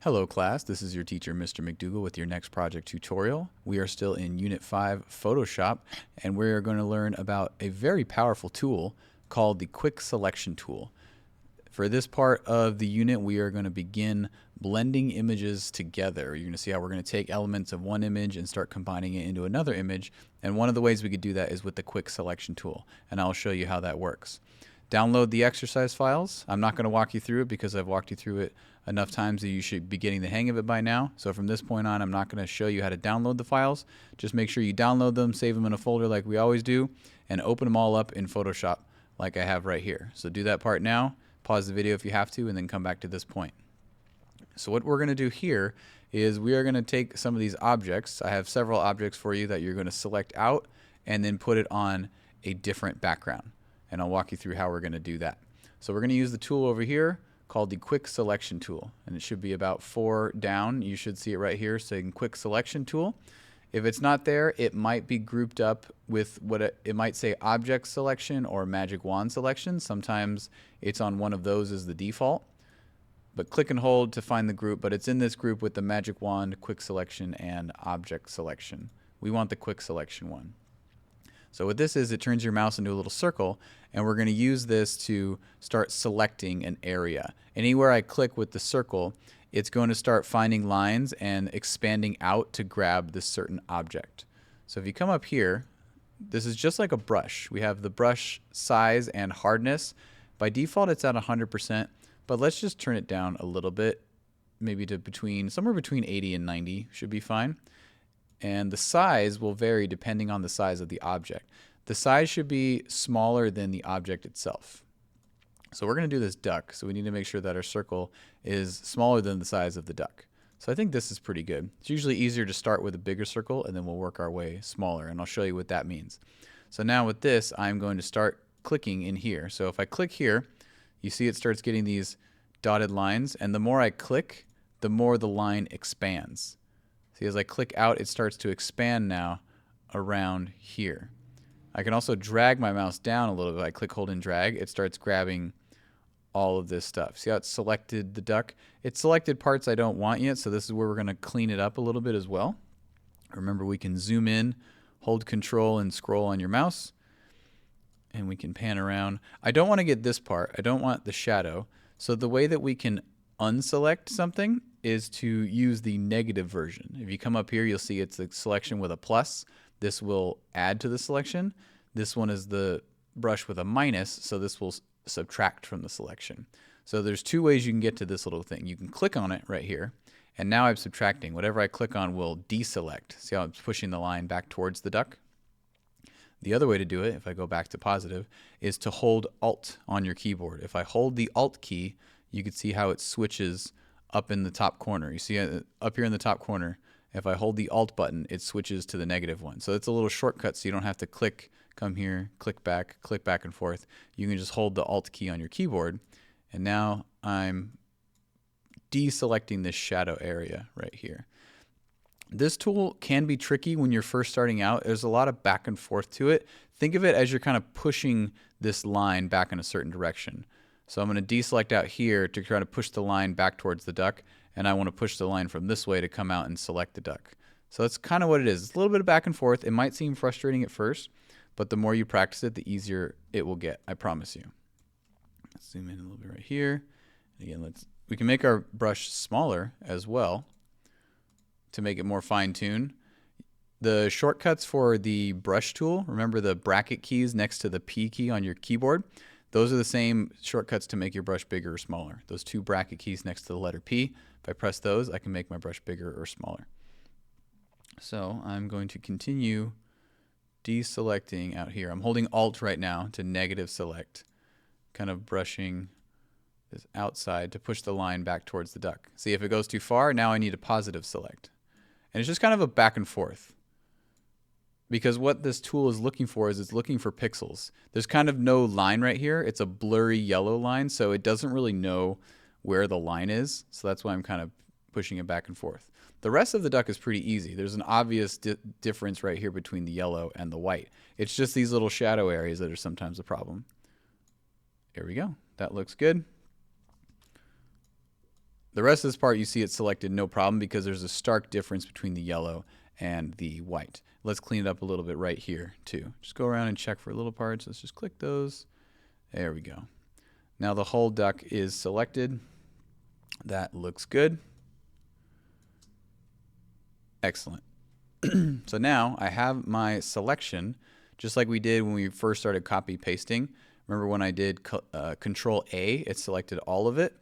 Hello class, this is your teacher Mr. McDougall with your next project tutorial. We are still in Unit 5 Photoshop and we are going to learn about a very powerful tool called the Quick Selection tool. For this part of the unit we are going to begin blending images together. You're going to see how we're going to take elements of one image and start combining it into another image, and one of the ways we could do that is with the Quick Selection tool, and I'll show you how that works. Download the exercise files. I'm not going to walk you through it because I've walked you through it enough times that you should be getting the hang of it by now. So from this point on, I'm not going to show you how to download the files. Just make sure you download them, save them in a folder like we always do, and open them all up in Photoshop like I have right here. So do that part now. Pause the video if you have to, and then come back to this point. So what we're going to do here is we are going to take some of these objects. I have several objects for you that you're going to select out and then put it on a different background. And I'll walk you through how we're going to do that. So we're going to use the tool over here called the Quick Selection tool, and it should be about 4 down. You should see it right here saying Quick Selection tool. If it's not there, it might be grouped up with what it might say Object Selection or Magic Wand Selection. Sometimes it's on one of those as the default. But click and hold to find the group, but it's in this group with the Magic Wand, Quick Selection, and Object Selection. We want the Quick Selection one. So what this is, it turns your mouse into a little circle, and we're going to use this to start selecting an area. Anywhere I click with the circle, it's going to start finding lines and expanding out to grab this certain object. So if you come up here, this is just like a brush. We have the brush size and hardness. By default, it's at 100%, but let's just turn it down a little bit, maybe to somewhere between 80 and 90 should be fine. And the size will vary depending on the size of the object. The size should be smaller than the object itself. So we're going to do this duck, so we need to make sure that our circle is smaller than the size of the duck. So I think this is pretty good. It's usually easier to start with a bigger circle and then we'll work our way smaller, and I'll show you what that means. So now with this, I'm going to start clicking in here. So if I click here, you see it starts getting these dotted lines, and the more I click, the more the line expands. See, as I click out, it starts to expand now around here. I can also drag my mouse down a little bit. I click, hold, and drag. It starts grabbing all of this stuff. See how it selected the duck? It selected parts I don't want yet, so this is where we're going to clean it up a little bit as well. Remember, we can zoom in, hold Control, and scroll on your mouse, and we can pan around. I don't want to get this part. I don't want the shadow. So the way that we can unselect something is to use the negative version. If you come up here, you'll see it's the selection with a plus. This will add to the selection. This one is the brush with a minus, so this will subtract from the selection. So there's 2 ways you can get to this little thing. You can click on it right here, and now I'm subtracting. Whatever I click on will deselect. See how I'm pushing the line back towards the duck? The other way to do it, if I go back to positive, is to hold Alt on your keyboard. If I hold the Alt key, you can see how it switches up in the top corner. You see up here in the top corner, if I hold the Alt button, it switches to the negative one. So it's a little shortcut, so you don't have to click, come here, click back and forth. You can just hold the Alt key on your keyboard, and now I'm deselecting this shadow area right here. This tool can be tricky when you're first starting out. There's a lot of back and forth to it. Think of it as you're kind of pushing this line back in a certain direction. So I'm going to deselect out here to try to push the line back towards the duck, and I want to push the line from this way to come out and select the duck. So that's kind of what it is. It's a little bit of back and forth. It might seem frustrating at first, but the more you practice it, the easier it will get. I promise you. Let's zoom in a little bit right here. And again, we can make our brush smaller as well to make it more fine-tuned. The shortcuts for the brush tool, remember the bracket keys next to the P key on your keyboard? Those are the same shortcuts to make your brush bigger or smaller. Those 2 bracket keys next to the letter P. If I press those, I can make my brush bigger or smaller. So I'm going to continue deselecting out here. I'm holding Alt right now to negative select, kind of brushing this outside to push the line back towards the duck. See, if it goes too far, now I need a positive select. And it's just kind of a back and forth. Because what this tool is looking for is it's looking for pixels. There's kind of no line right here. It's a blurry yellow line, so it doesn't really know where the line is. So that's why I'm kind of pushing it back and forth. The rest of the duck is pretty easy. There's an obvious difference right here between the yellow and the white. It's just these little shadow areas that are sometimes a problem. There we go. That looks good. The rest of this part, you see it selected no problem because there's a stark difference between the yellow and the white. Let's clean it up a little bit right here too. Just go around and check for little parts. Let's just click those. There we go. Now the whole duck is selected. That looks good. Excellent. So now I have my selection just like we did when we first started copy pasting. Remember when I did Control A, it selected all of it.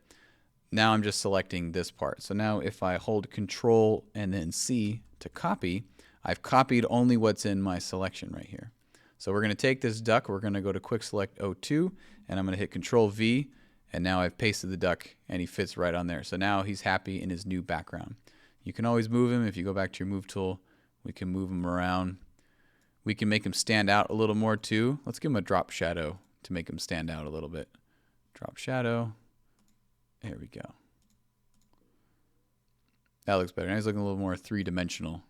Now I'm just selecting this part. So now if I hold Control and then C to copy, I've copied only what's in my selection right here. So we're going to take this duck, we're going to go to Quick Select 02, and I'm going to hit Control V, and now I've pasted the duck and he fits right on there. So now he's happy in his new background. You can always move him. If you go back to your move tool, we can move him around. We can make him stand out a little more too. Let's give him a drop shadow to make him stand out a little bit. Drop shadow. There we go. That looks better. Now he's looking a little more three-dimensional.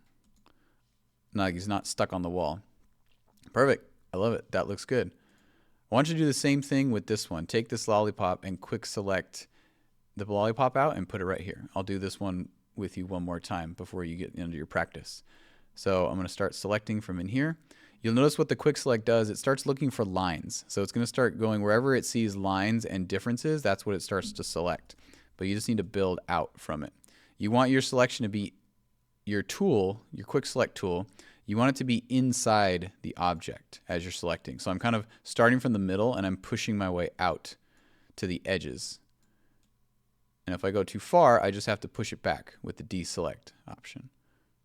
Like he's not stuck on the wall. Perfect. I love it. That looks good. I want you to do the same thing with this one. Take this lollipop and quick select the lollipop out and put it right here. I'll do this one with you one more time before you get into your practice. So I'm going to start selecting from in here. You'll notice what the quick select does. It starts looking for lines. So it's going to start going wherever it sees lines and differences. That's what it starts to select. But you just need to build out from it. You want your selection to be your tool, your quick select tool. You want it to be inside the object as you're selecting. So I'm kind of starting from the middle and I'm pushing my way out to the edges. And if I go too far, I just have to push it back with the deselect option.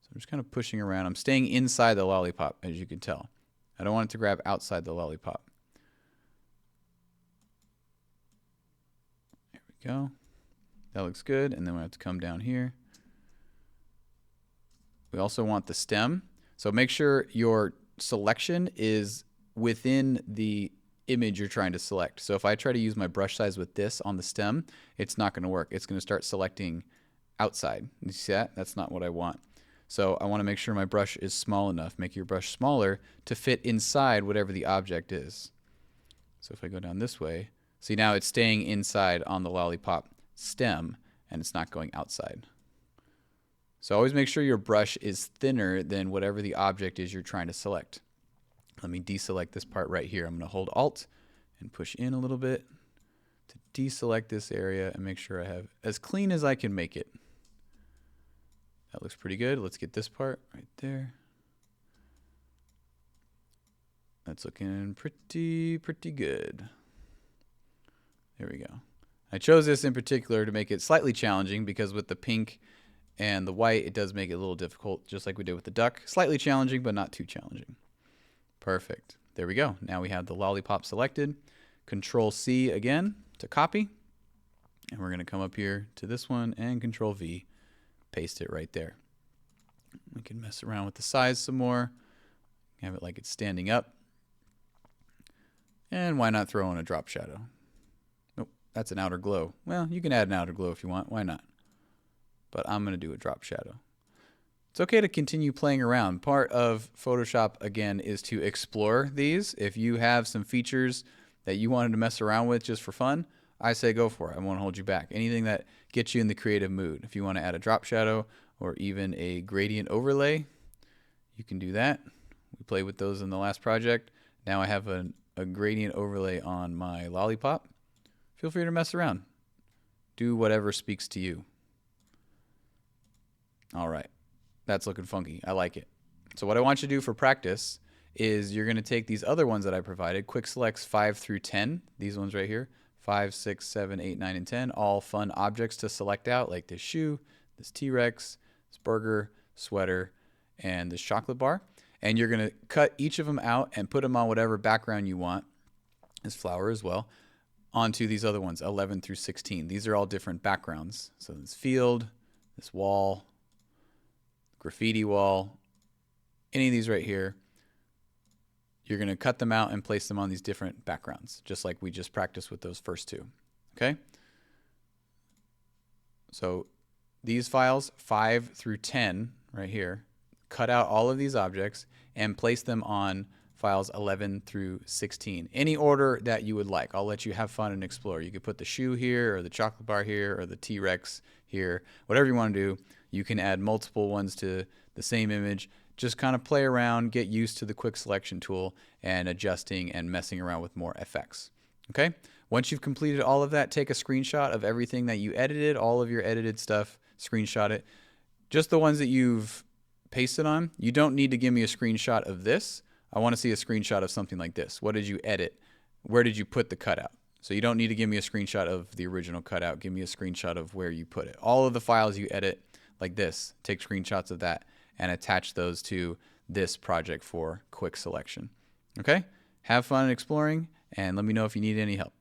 So I'm just kind of pushing around. I'm staying inside the lollipop, as you can tell. I don't want it to grab outside the lollipop. There we go. That looks good. And then we have to come down here. We also want the stem. So make sure your selection is within the image you're trying to select. So if I try to use my brush size with this on the stem, it's not going to work. It's going to start selecting outside. You see that? That's not what I want. So I want to make sure my brush is small enough. Make your brush smaller to fit inside whatever the object is. So if I go down this way, see now it's staying inside on the lollipop stem and it's not going outside. So always make sure your brush is thinner than whatever the object is you're trying to select. Let me deselect this part right here. I'm going to hold Alt and push in a little bit to deselect this area and make sure I have as clean as I can make it. That looks pretty good. Let's get this part right there. That's looking pretty good. There we go. I chose this in particular to make it slightly challenging because with the pink and the white, it does make it a little difficult, just like we did with the duck. Slightly challenging, but not too challenging. Perfect. There we go. Now we have the lollipop selected. Control C again to copy. And we're going to come up here to this one and Control V. Paste it right there. We can mess around with the size some more. Have it like it's standing up. And why not throw in a drop shadow? Nope, that's an outer glow. Well, you can add an outer glow if you want. Why not? But I'm going to do a drop shadow. It's okay to continue playing around. Part of Photoshop, again, is to explore these. If you have some features that you wanted to mess around with just for fun, I say go for it. I won't hold you back. Anything that gets you in the creative mood. If you want to add a drop shadow or even a gradient overlay, you can do that. We played with those in the last project. Now I have a gradient overlay on my lollipop. Feel free to mess around. Do whatever speaks to you. All right. That's looking funky. I like it. So what I want you to do for practice is you're going to take these other ones that I provided, quick selects 5 through 10, these ones right here, 5, 6, 7, 8, 9, and 10, all fun objects to select out, like this shoe, this T-Rex, this burger, sweater, and this chocolate bar. And you're going to cut each of them out and put them on whatever background you want, this flower as well, onto these other ones, 11 through 16. These are all different backgrounds. So this field, this wall, graffiti wall, any of these right here, you're going to cut them out and place them on these different backgrounds, just like we just practiced with those first two. Okay? So these files, 5 through 10, right here, cut out all of these objects and place them on files 11 through 16. Any order that you would like. I'll let you have fun and explore. You could put the shoe here, or the chocolate bar here, or the T-Rex here. Whatever you want to do. You can add multiple ones to the same image. Just kind of play around, get used to the quick selection tool and adjusting and messing around with more effects. Okay? Once you've completed all of that, take a screenshot of everything that you edited, all of your edited stuff, screenshot it. Just the ones that you've pasted on. You don't need to give me a screenshot of this. I want to see a screenshot of something like this. What did you edit? Where did you put the cutout? So you don't need to give me a screenshot of the original cutout. Give me a screenshot of where you put it. All of the files you edit like this, take screenshots of that and attach those to this project for quick selection. Okay? Have fun exploring and let me know if you need any help.